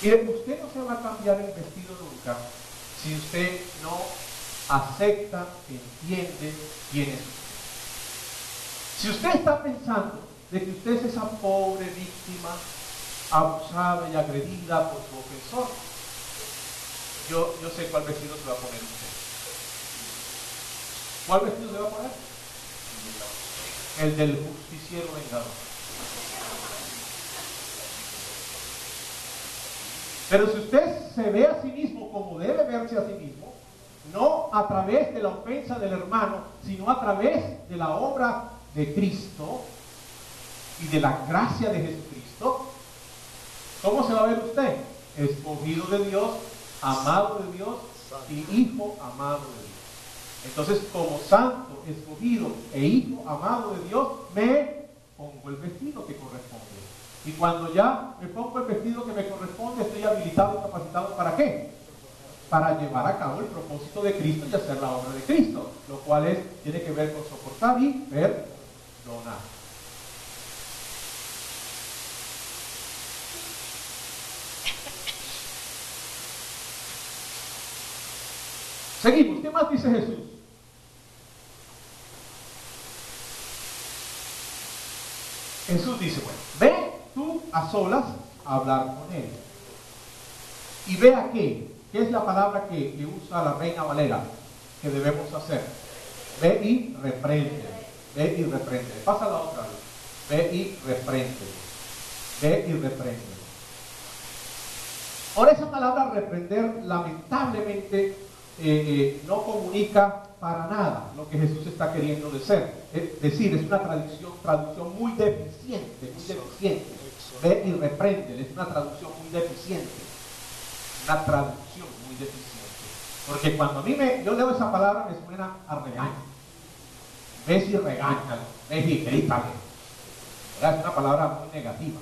Mire, usted no se va a cambiar el vestido nunca si usted no acepta, entiende quién es usted. Si usted está pensando de que usted es esa pobre víctima abusada y agredida por su ofensor, yo sé cuál vestido se va a poner usted. ¿Cuál vestido se va a poner? El del justiciero vengador. Pero si usted se ve a sí mismo como debe verse a sí mismo, no a través de la ofensa del hermano, sino a través de la obra de Cristo y de la gracia de Jesucristo, ¿cómo se va a ver usted? Escogido de Dios, amado de Dios y hijo amado de Dios. Entonces, como santo, escogido e hijo amado de Dios, me pongo el vestido que corresponde. Y cuando ya me pongo el vestido que me corresponde, estoy habilitado y capacitado ¿para qué? Para llevar a cabo el propósito de Cristo y hacer la obra de Cristo, lo cual tiene que ver con soportar y perdonar. Seguimos. ¿Qué más dice Jesús? Jesús dice, bueno, ve tú a solas a hablar con él. Y vea qué es la palabra que usa la Reina Valera que debemos hacer. Ve y reprende. Ve y reprende. Pasa la otra vez. Ve y reprende. Ve y reprende. Ahora esa palabra reprender lamentablemente no comunica para nada lo que Jesús está queriendo decir. Es una traducción muy deficiente, Ve y reprende, es una traducción muy deficiente. Una traducción muy deficiente. Porque cuando a mí yo leo esa palabra me suena a regaño. Ves y regáñalo, ves y grítale. Es una palabra muy negativa.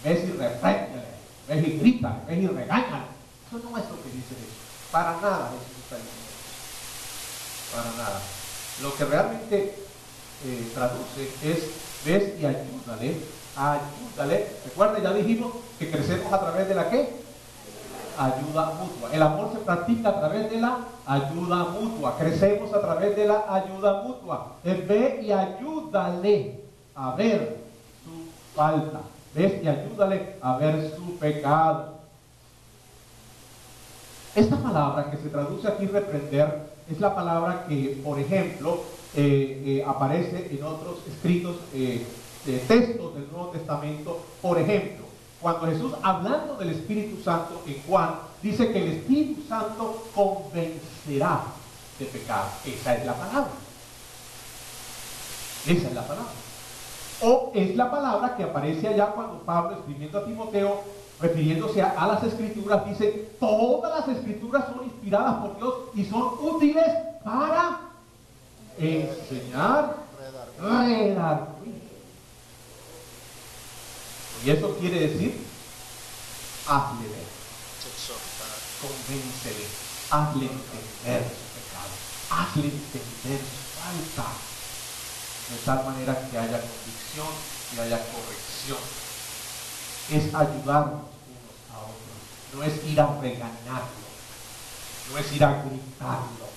Ves y repréndele, ves y grítale, ves y regáñalo. Eso no es lo que dice Jesús. Para nada Jesús está diciendo eso. Para nada. Lo que realmente traduce es ves y ayúdale. Ayúdale. Recuerden, ya dijimos que crecemos a través de la ¿qué? Ayuda mutua. El amor se practica a través de la ayuda mutua. Crecemos a través de la ayuda mutua. Ve y ayúdale a ver su falta. Ves y ayúdale a ver su pecado. Esta palabra que se traduce aquí reprender es la palabra que, por ejemplo, aparece en otros escritos, textos del Nuevo Testamento. Por ejemplo, cuando Jesús, hablando del Espíritu Santo en Juan, dice que el Espíritu Santo convencerá de pecado. Esa es la palabra. Esa es la palabra. O es la palabra que aparece allá cuando Pablo, escribiendo a Timoteo, refiriéndose a las Escrituras, dice: todas las Escrituras son inspiradas por Dios y son útiles para enseñar, redarguir. Y eso quiere decir, hazle ver, convéncele, hazle entender su pecado, hazle entender su falta, de tal manera que haya convicción, que haya corrección. Es ayudarnos unos a otros, no es ir a regañarlo, no es ir a gritarlo.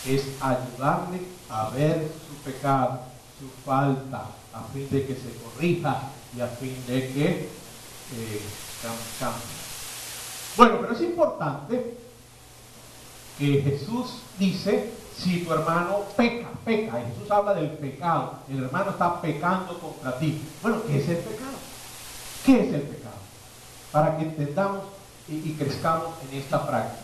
es ayudarle a ver su pecado, su falta, a fin de que se corrija y a fin de que cambie. Bueno, pero es importante que Jesús dice, si tu hermano peca, y Jesús habla del pecado, el hermano está pecando contra ti. Bueno, ¿qué es el pecado? ¿Qué es el pecado? Para que entendamos y crezcamos en esta práctica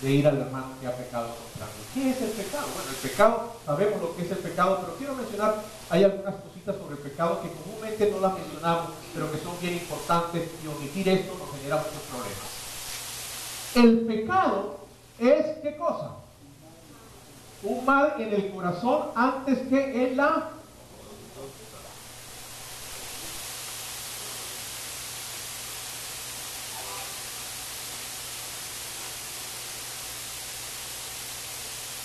de ir al hermano que ha pecado contra mí. ¿Qué es el pecado? Bueno, el pecado, sabemos lo que es el pecado, pero quiero mencionar, hay algunas cositas sobre el pecado que comúnmente no las mencionamos, pero que son bien importantes, y omitir esto nos genera muchos problemas. El pecado es, ¿qué cosa? Un mal en el corazón antes que en la...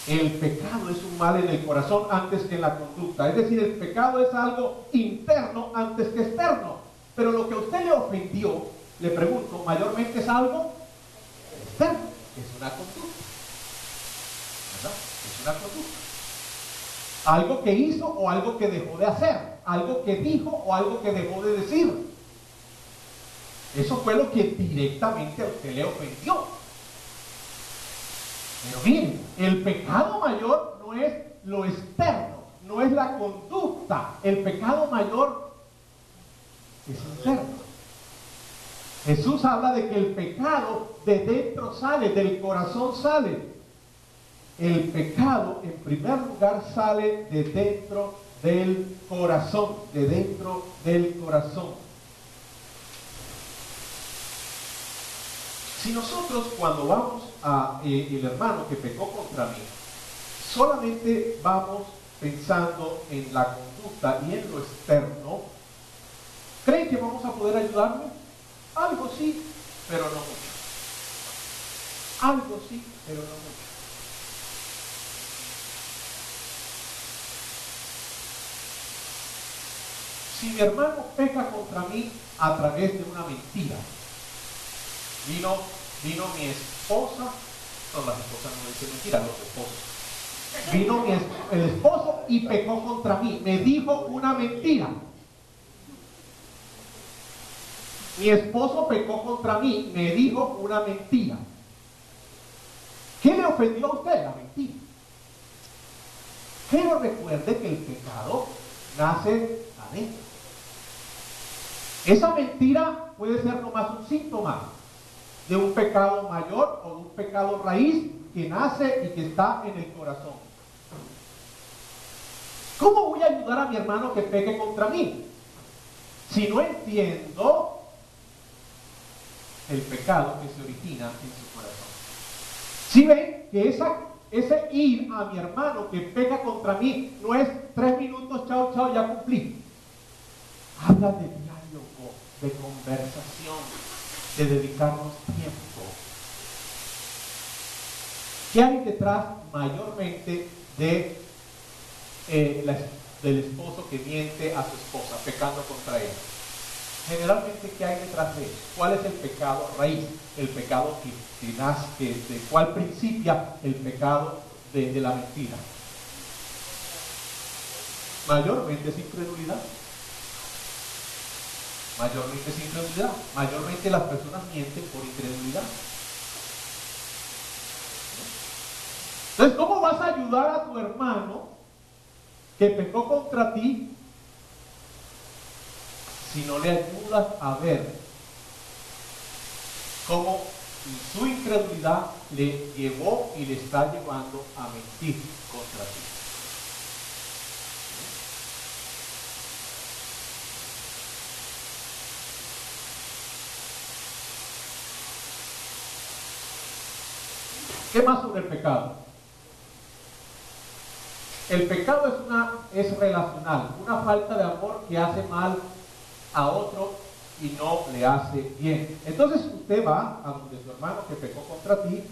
El pecado es un mal en el corazón antes que en la conducta. Es decir, el pecado es algo interno antes que externo. Pero lo que a usted le ofendió, le pregunto, mayormente es algo externo. Es una conducta. ¿Verdad? Es una conducta. Algo que hizo o algo que dejó de hacer. Algo que dijo o algo que dejó de decir. Eso fue lo que directamente a usted le ofendió. Pero miren, el pecado mayor no es lo externo, no es la conducta. El pecado mayor es interno. Jesús habla de que el pecado de dentro sale, del corazón sale. El pecado, en primer lugar, sale de dentro del corazón, de dentro del corazón. Si nosotros cuando vamos a el hermano que pecó contra mí, solamente vamos pensando en la conducta y en lo externo, ¿creen que vamos a poder ayudarle? Algo sí, pero no mucho. Algo sí, pero no mucho. Si mi hermano peca contra mí a través de una mentira, vino mi esposa, no, las esposas no dicen mentira, los esposos. Vino el esposo y pecó contra mí, me dijo una mentira. Mi esposo pecó contra mí, me dijo una mentira. ¿Qué le ofendió a usted? La mentira. Pero recuerde que el pecado nace adentro. Esa mentira puede ser nomás un síntoma de un pecado mayor o de un pecado raíz que nace y que está en el corazón. ¿Cómo voy a ayudar a mi hermano que peque contra mí? Si no entiendo el pecado que se origina en su corazón. Si ven que ese ir a mi hermano que peca contra mí no es 3 minutos, chao, chao, ya cumplí. Habla de diálogo, de conversación, de dedicarnos tiempo. ¿Qué hay detrás mayormente de del esposo que miente a su esposa, pecando contra ella? Generalmente, ¿qué hay detrás de eso? ¿Cuál es el pecado raíz? El pecado que nace, de cuál principia el pecado de la mentira. Mayormente es incredulidad. Mayormente es incredulidad. Mayormente las personas mienten por incredulidad. Entonces, ¿cómo vas a ayudar a tu hermano que pecó contra ti si no le ayudas a ver cómo su incredulidad le llevó y le está llevando a mentir contra ti? ¿Qué más sobre el pecado? El pecado es relacional, una falta de amor que hace mal a otro y no le hace bien. Entonces usted va a donde su hermano que pecó contra ti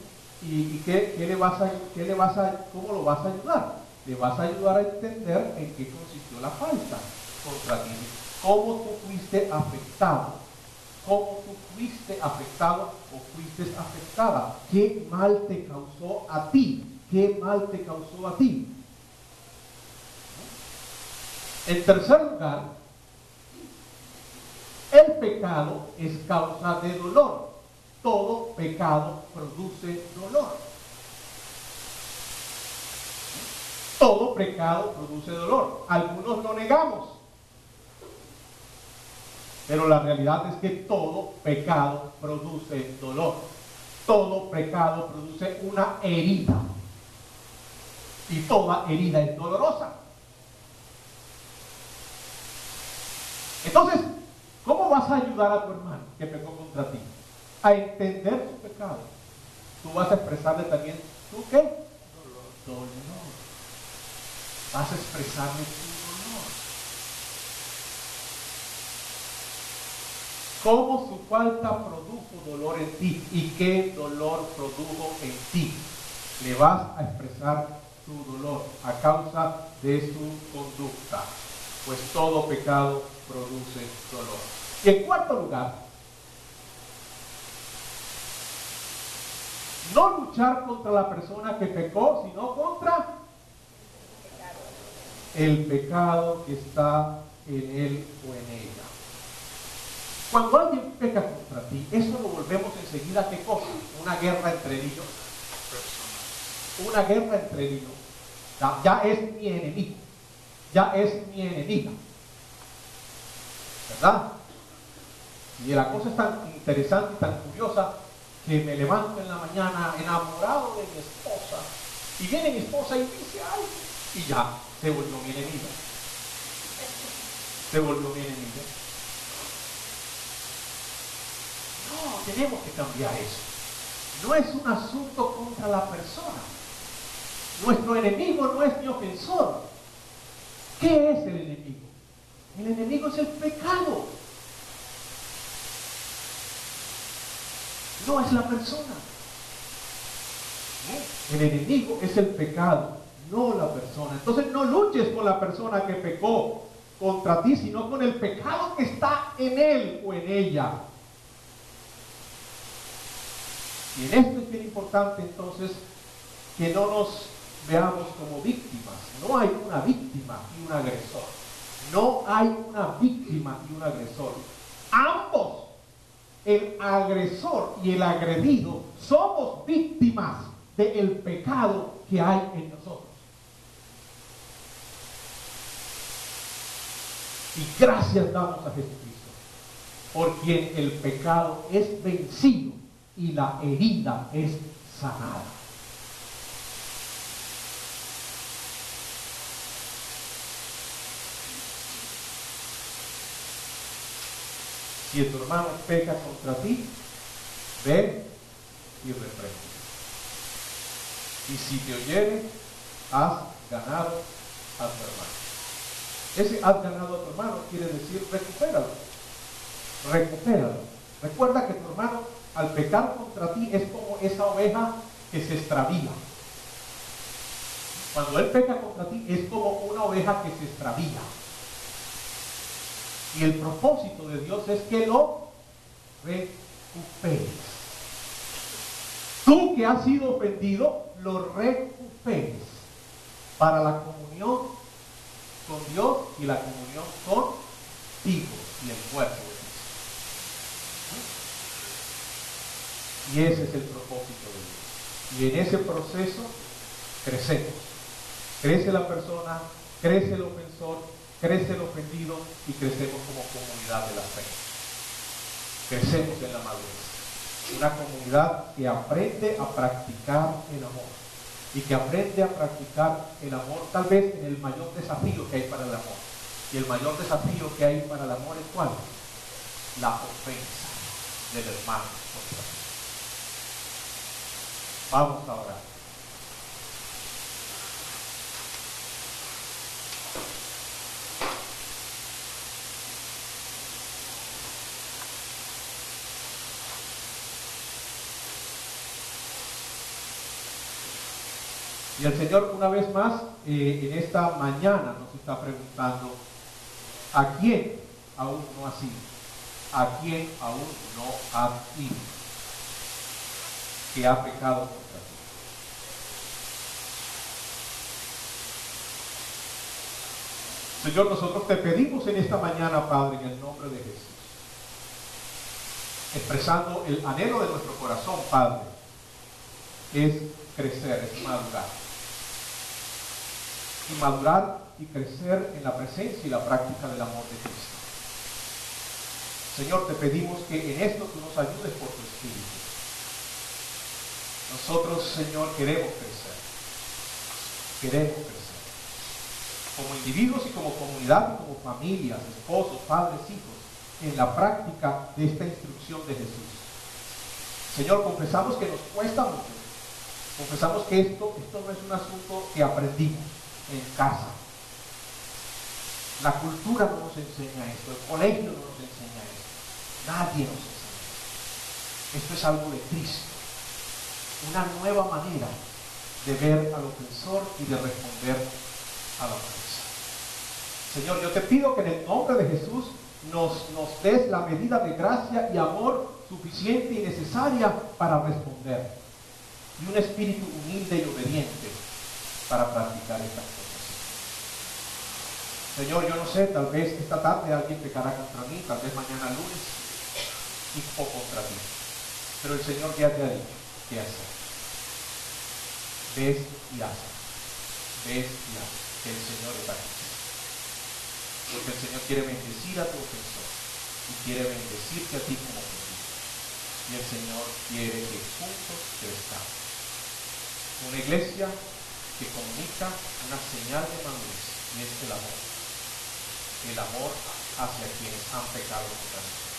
y ¿cómo lo vas a ayudar? Le vas a ayudar a entender en qué consistió la falta contra ti, cómo tú fuiste afectado. ¿Cómo tú fuiste afectado o fuiste afectada? ¿Qué mal te causó a ti? ¿qué mal te causó a ti? En tercer lugar, el pecado es causa de dolor. Todo pecado produce dolor. Todo pecado produce dolor. Algunos lo negamos, pero la realidad es que todo pecado produce dolor. Todo pecado produce una herida. Y toda herida es dolorosa. Entonces, ¿cómo vas a ayudar a tu hermano que pecó contra ti? A entender su pecado. Tú vas a expresarle también, ¿tú qué? Dolor. Vas a expresarle tu dolor. ¿Cómo su falta produjo dolor en ti? ¿Y qué dolor produjo en ti? Le vas a expresar tu dolor a causa de su conducta. Pues todo pecado produce dolor. Y en cuarto lugar, no luchar contra la persona que pecó, sino contra el pecado que está en él o en ella. Cuando alguien peca contra ti, eso lo volvemos enseguida, ¿qué cosa? Una guerra entre ellos. Una guerra entre ellos. Ya es mi enemigo. Ya es mi enemiga. ¿Verdad? Y la cosa es tan interesante y tan curiosa que me levanto en la mañana enamorado de mi esposa y viene mi esposa y dice algo y ya se volvió mi enemiga. Se volvió mi enemiga. No, tenemos que cambiar eso. No es un asunto contra la persona. Nuestro enemigo no es mi ofensor. ¿Qué es el enemigo? El enemigo es el pecado. No es la persona. El enemigo es el pecado, no la persona. Entonces no luches con la persona que pecó contra ti, sino con el pecado que está en él o en ella. Y en esto es bien importante entonces que no nos veamos como víctimas. No hay una víctima y un agresor. No hay una víctima y un agresor. Ambos, el agresor y el agredido, somos víctimas del pecado que hay en nosotros. Y gracias damos a Jesucristo, por quien el pecado es vencido y la herida es sanada. Si tu hermano peca contra ti, ve y reprende. Y si te oyere, has ganado a tu hermano. Ese has ganado a tu hermano quiere decir recupéralo. Recupéralo. Recuerda que tu hermano, al pecar contra ti, es como esa oveja que se extravía. Cuando él peca contra ti, es como una oveja que se extravía. Y el propósito de Dios es que lo recuperes. Tú que has sido ofendido, lo recuperes para la comunión con Dios y la comunión contigo y el cuerpo de Cristo. Y ese es el propósito de Dios. Y en ese proceso crecemos. Crece la persona, crece el ofensor, crece el ofendido y crecemos como comunidad de la fe. Crecemos en la madurez. Una comunidad que aprende a practicar el amor y que aprende a practicar el amor tal vez en el mayor desafío que hay para el amor. Y el mayor desafío que hay para el amor es ¿cuál? La ofensa del hermano contra ti. Vamos a orar. Y el Señor una vez más en esta mañana nos está preguntando, ¿a quién aún no has ido? ¿A quién aún no has ido? Que ha pecado contra ti. Señor, nosotros te pedimos en esta mañana, Padre, en el nombre de Jesús, expresando el anhelo de nuestro corazón, Padre, es crecer, es madurar. Y madurar y crecer en la presencia y la práctica del amor de Cristo. Señor, te pedimos que en esto tú nos ayudes por tu Espíritu. Nosotros, Señor, queremos crecer. Queremos crecer. Como individuos y como comunidad, y como familias, esposos, padres, hijos, en la práctica de esta instrucción de Jesús. Señor, confesamos que nos cuesta mucho. Confesamos que esto no es un asunto que aprendimos en casa. La cultura no nos enseña esto, el colegio no nos enseña esto, nadie nos enseña esto. Esto es algo de Cristo, una nueva manera de ver al ofensor y de responder a la ofensa. Señor, yo te pido que en el nombre de Jesús nos des la medida de gracia y amor suficiente y necesaria para responder, y un espíritu humilde y obediente para practicar estas cosas. Señor, yo no sé, tal vez esta tarde alguien pecará contra mí, tal vez mañana lunes, o contra ti. Pero el Señor ya te ha dicho qué hacer. Ves y haz. Ves y haz. Que el Señor está aquí. Porque el Señor quiere bendecir a tu ofensor y quiere bendecirte a ti como ofendido. Y el Señor quiere que juntos crezcamos. Una iglesia que comunica una señal de madurez, y es el amor. El amor hacia quienes han pecado contra nosotros.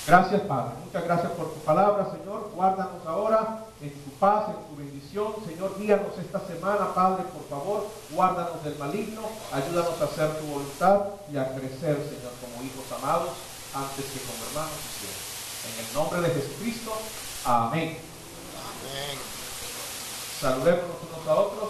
Gracias, Padre. Muchas gracias por tu palabra, Señor. Guárdanos ahora en tu paz, en tu bendición. Señor, guíanos esta semana, Padre, por favor. Guárdanos del maligno. Ayúdanos a hacer tu voluntad y a crecer, Señor, como hijos amados, antes que como hermanos y siervos. En el nombre de Jesucristo. Amén. Amén. Saludémonos unos a otros.